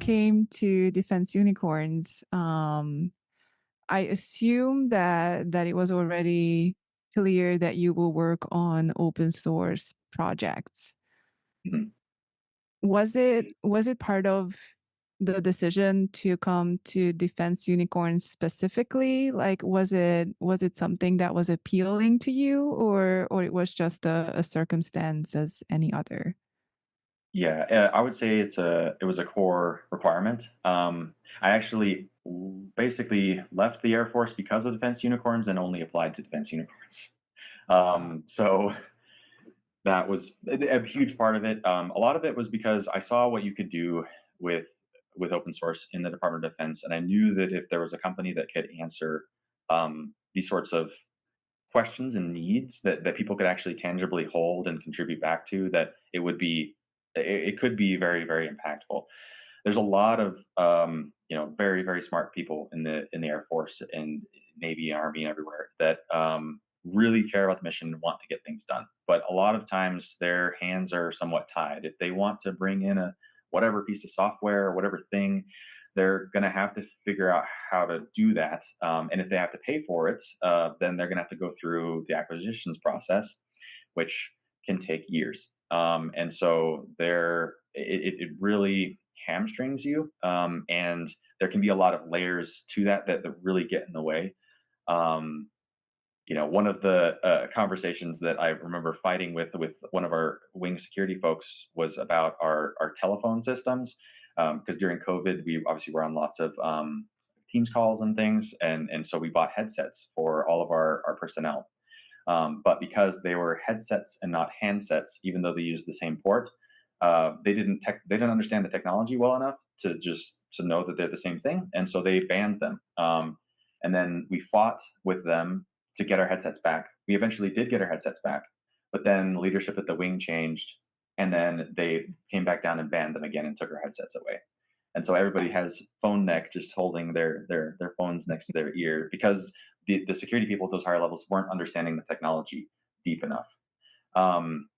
came to defense unicorns, I assume that it was already clear that you will work on open source projects. Mhm. Was it part of the decision to come to defense unicorns specifically? Like, was it something that was appealing to you, or it was just a circumstance as any other? Yeah, I would say it was a core requirement. I actually basically left the Air Force because of defense unicorns and only applied to defense unicorns. So that was a huge part of it. A lot of it was because I saw what you could do with open source in the Department of Defense, and I knew that if there was a company that could answer these sorts of questions and needs that people could actually tangibly hold and contribute back to, that it could be very, very impactful. There's a lot of very, very smart people in the Air Force and Navy, Army, and everywhere that really care about the mission and want to get things done. But a lot of times their hands are somewhat tied. If they want to bring in a whatever piece of software or whatever thing, they're going to have to figure out how to do that. And if they have to pay for it, then they're going to have to go through the acquisitions process, which can take years. And so it really hamstrings you. And there can be a lot of layers to that really get in the way. Um, one of the conversations that I remember fighting with one of our wing security folks was about our telephone systems, because during COVID we obviously were on lots of Teams calls and things, and so we bought headsets for all of our personnel. But because they were headsets and not handsets, even though they used the same port, they didn't understand the technology well enough to know that they're the same thing, and so they banned them. And then we fought with them to get our headsets back. We eventually did get our headsets back, but then leadership at the wing changed, and then they came back down and banned them again and took our headsets away. And so everybody has phone neck, just holding their phones next to their ear, because the security people at those higher levels weren't understanding the technology deep enough. Um,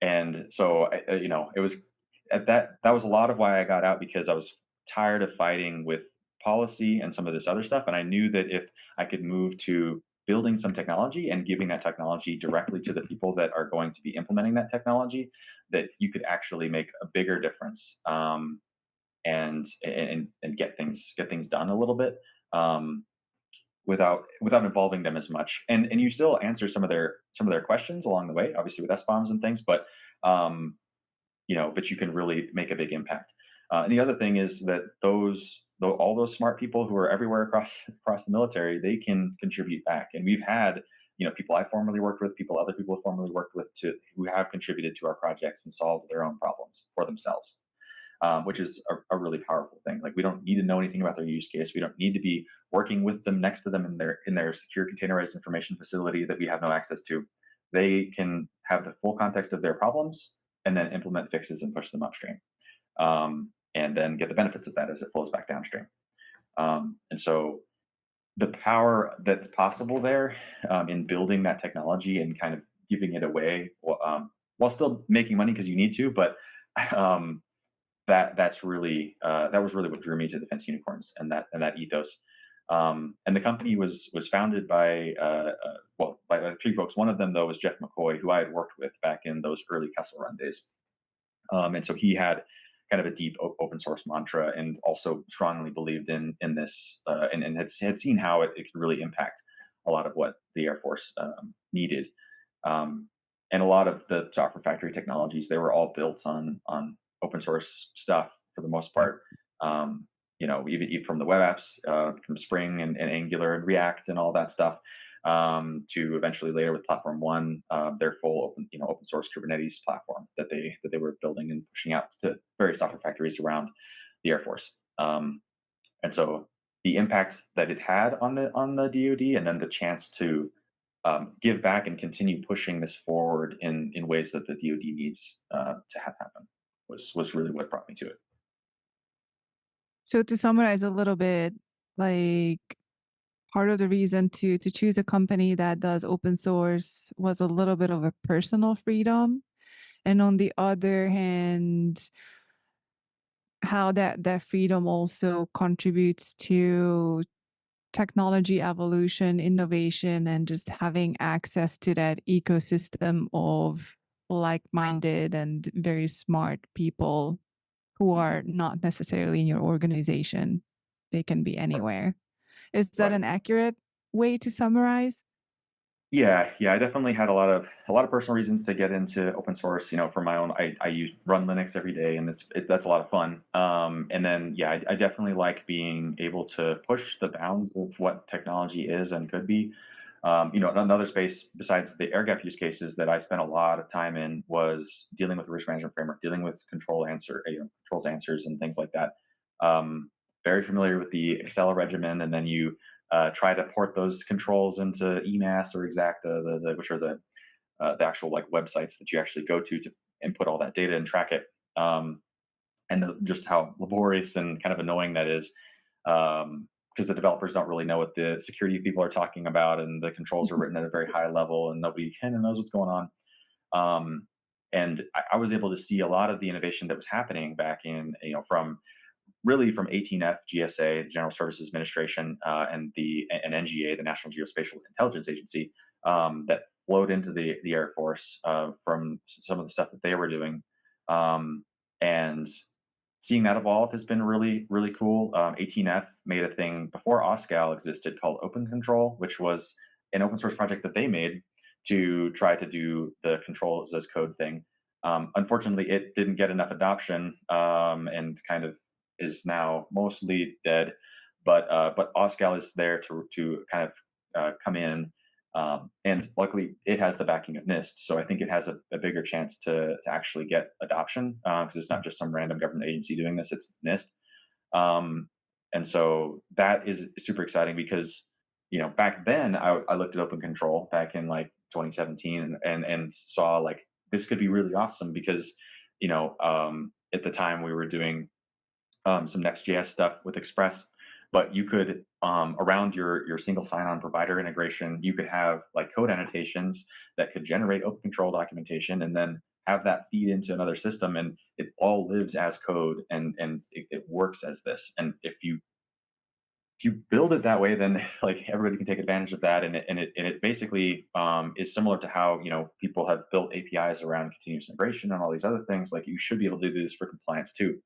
and so it was at that was a lot of why I got out, because I was tired of fighting with policy and some of this other stuff, and I knew that if I could move to building some technology and giving that technology directly to the people that are going to be implementing that technology, that you could actually make a bigger difference, and get things done a little bit, without involving them as much. And you still answer some of their questions along the way, obviously with S bombs and things, um, but you can really make a big impact. And the other thing is that all those smart people who are everywhere across the military, they can contribute back. And we've had people I formerly worked with, other people have formerly worked with, who have contributed to our projects and solved their own problems for themselves, which is a really powerful thing. Like, we don't need to know anything about their use case. We don't need to be working with them, next to them in their secure containerized information facility that we have no access to. They can have the full context of their problems and then implement fixes and push them upstream, and then get the benefits of that as it flows back downstream. And so the power that's possible there, in building that technology and kind of giving it away, while still making money because you need to, but um, that was really what drew me to Defense Unicorns and that ethos. And the company was founded by by three folks. One of them, though, was Jeff McCoy, who I had worked with back in those early Kessel Run days. And so he had kind of a deep open source mantra, and also strongly believed in this, and had seen how it could really impact a lot of what the Air Force needed. Um, and a lot of the software factory technologies, they were all built on open source stuff for the most part. Even from the web apps, from Spring and Angular and React and all that stuff, to eventually later with Platform One, their full open source Kubernetes platform that they were building and pushing out to various software factories around the Air Force. And so the impact that it had on the DoD, and then the chance to give back and continue pushing this forward in ways that the DoD needs to have happen, was really what brought me to it. So to summarize a little bit, like, part of the reason to choose a company that does open source was a little bit of a personal freedom. And on the other hand, how that freedom also contributes to technology evolution, innovation, and just having access to that ecosystem of like-minded and very smart people who are not necessarily in your organization. They can be anywhere. Is that Right. an accurate way to summarize? Yeah, yeah, I definitely had a lot of personal reasons to get into open source. For my own, I run Linux every day, and that's a lot of fun. And then yeah, I definitely like being able to push the bounds of what technology is and could be. Another space besides the air gap use cases that I spent a lot of time in was dealing with the risk management framework, dealing with controls answers and things like that. Um, Very familiar with the Excel regimen, and then you try to port those controls into EMAS or Exacta, which are the actual like websites that you actually go to input all that data and track it. And just how laborious and kind of annoying that is, because the developers don't really know what the security people are talking about, and the controls are written at a very high level, and nobody kind of knows what's going on. And I was able to see a lot of the innovation that was happening back in, from 18F, GSA, General Services Administration, and NGA, the National Geospatial Intelligence Agency, that flowed into the Air Force from some of the stuff that they were doing. And seeing that evolve has been really, really cool. 18F made a thing before OSCAL existed called Open Control, which was an open source project that they made to try to do the controls as code thing. Unfortunately, it didn't get enough adoption, and kind of is now mostly dead. But OSCAL is there to kind of come in, and luckily it has the backing of NIST, so I think it has a bigger chance to actually get adoption, because it's not just some random government agency doing this; it's NIST. Um, and so that is super exciting because back then I looked at Open Control back in like 2017, and saw like this could be really awesome because at the time we were doing some Next.js stuff with Express, but you could, around your single sign-on provider integration, you could have like code annotations that could generate open control documentation, and then have that feed into another system, and it all lives as code, and it works as this. And if you build it that way, then like everybody can take advantage of that, and it basically is similar to how people have built APIs around continuous integration and all these other things. Like you should be able to do this for compliance too.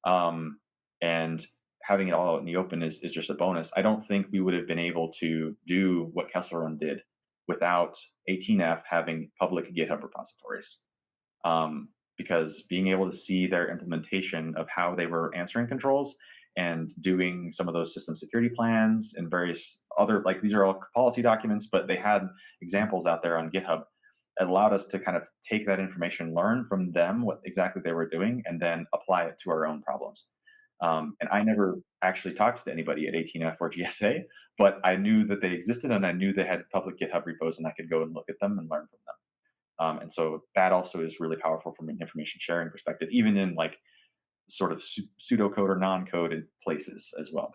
And having it all out in the open is just a bonus. I don't think we would have been able to do what Kessel Run did without 18F having public GitHub repositories. Because being able to see their implementation of how they were answering controls and doing some of those system security plans and various other, like these are all policy documents, but they had examples out there on GitHub. It allowed us to kind of take that information, learn from them what exactly they were doing, and then apply it to our own problems. And I never actually talked to anybody at 18F or GSA, but I knew that they existed, and I knew they had public GitHub repos, and I could go and look at them and learn from them. And so that also is really powerful from an information sharing perspective, even in like sort of pseudocode or non-coded places as well.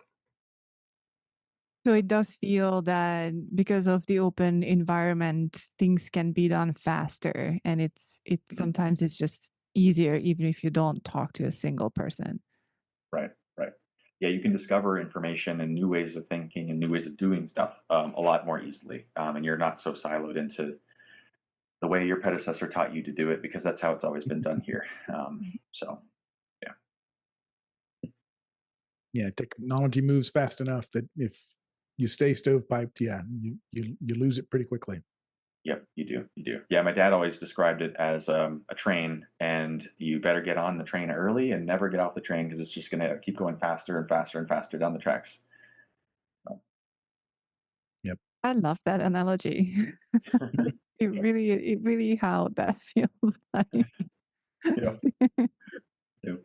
So it does feel that because of the open environment, things can be done faster, and it Mhm. sometimes it's just easier even if you don't talk to a single person. Right, right. Yeah, you can discover information and new ways of thinking and new ways of doing stuff a lot more easily, and you're not so siloed into the way your predecessor taught you to do it, because that's how it's always been done here. So yeah, Yeah, technology moves fast enough that if you stay stovepiped, yeah, you lose it pretty quickly. yep, you do. Yeah, my dad always described it as a train, and you better get on the train early and never get off the train because it's just going to keep going faster and faster and faster down the tracks. So, Yep. I love that analogy. yeah, It really how that feels like. yeah, yeah.